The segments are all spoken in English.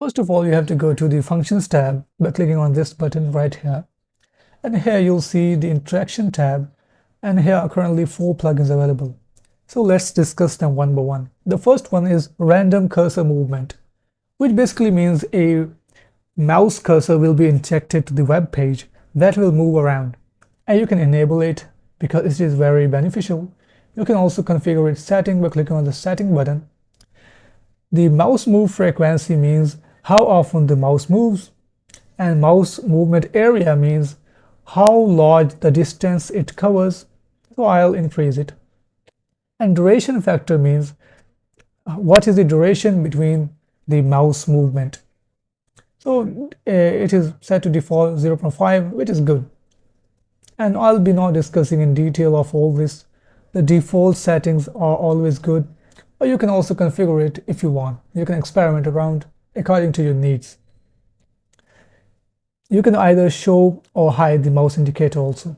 First of all, you have to go to the Functions tab by clicking on this button right here. And here you'll see the Interaction tab, and here are currently 4 plugins available. So let's discuss them one by one. The first one is Random Cursor Movement, which basically means a mouse cursor will be injected to the web page that will move around. And you can enable it because it is very beneficial. You can also configure its setting by clicking on the Setting button. The mouse move frequency means how often the mouse moves, and mouse movement area means how large the distance it covers, so I'll increase it. And duration factor means what is the duration between the mouse movement. So it is set to default 0.5, which is good. And I'll be not discussing in detail of all this. The default settings are always good, but you can also configure it if you want. You can experiment around according to your needs. You can either show or hide the mouse indicator also.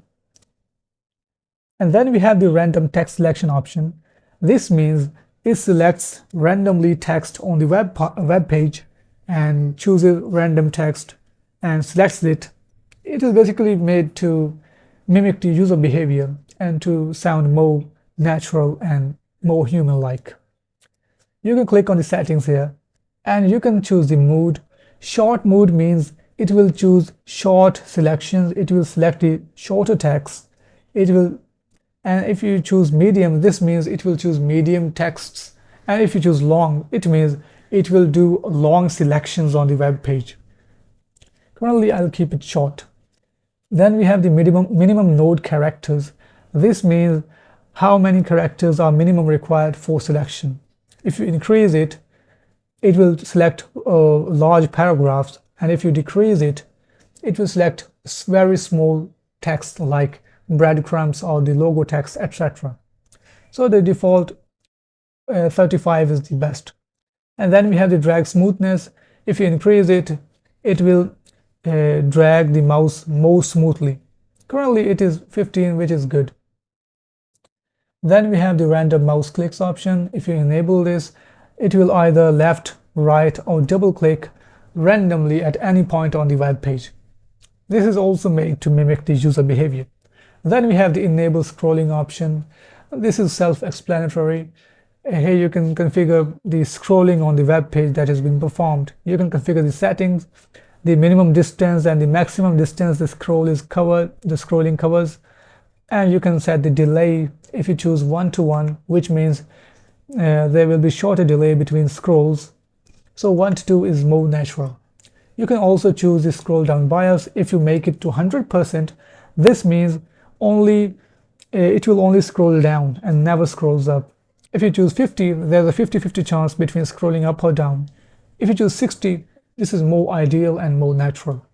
And then we have the random text selection option. This means it selects randomly text on the web page and chooses random text and selects it. It is basically made to mimic the user behavior and to sound more natural and more human-like. You can click on the settings here and you can choose the mood. Short mood means it will choose short selections. It will select the shorter text. And if you choose medium, this means it will choose medium texts. And if you choose long, it means it will do long selections on the web page. Currently, I'll keep it short. Then we have the minimum node characters. This means how many characters are minimum required for selection. If you increase it, it will select large paragraphs, and if you decrease it, it will select very small text like breadcrumbs or the logo text, etc. So the default 35 is the best. And then we have the drag smoothness. If you increase it, it will drag the mouse more smoothly. Currently it is 15, which is good. Then we have the random mouse clicks option. If you enable this, it will either left, right, or double click randomly at any point on the web page. This is also made to mimic the user behavior. Then we have the enable scrolling option. This is self-explanatory. Here you can configure the scrolling on the web page that has been performed. You can configure the settings, the minimum distance and the maximum distance the scrolling covers, and you can set the delay if you choose 1:1, which means there will be shorter delay between scrolls. So 1:2 is more natural. You can also choose the scroll down bias. If you make it to 100%, this means it will only scroll down and never scrolls up. If you choose 50, there's a 50-50 chance between scrolling up or down. If you choose 60, this is more ideal and more natural.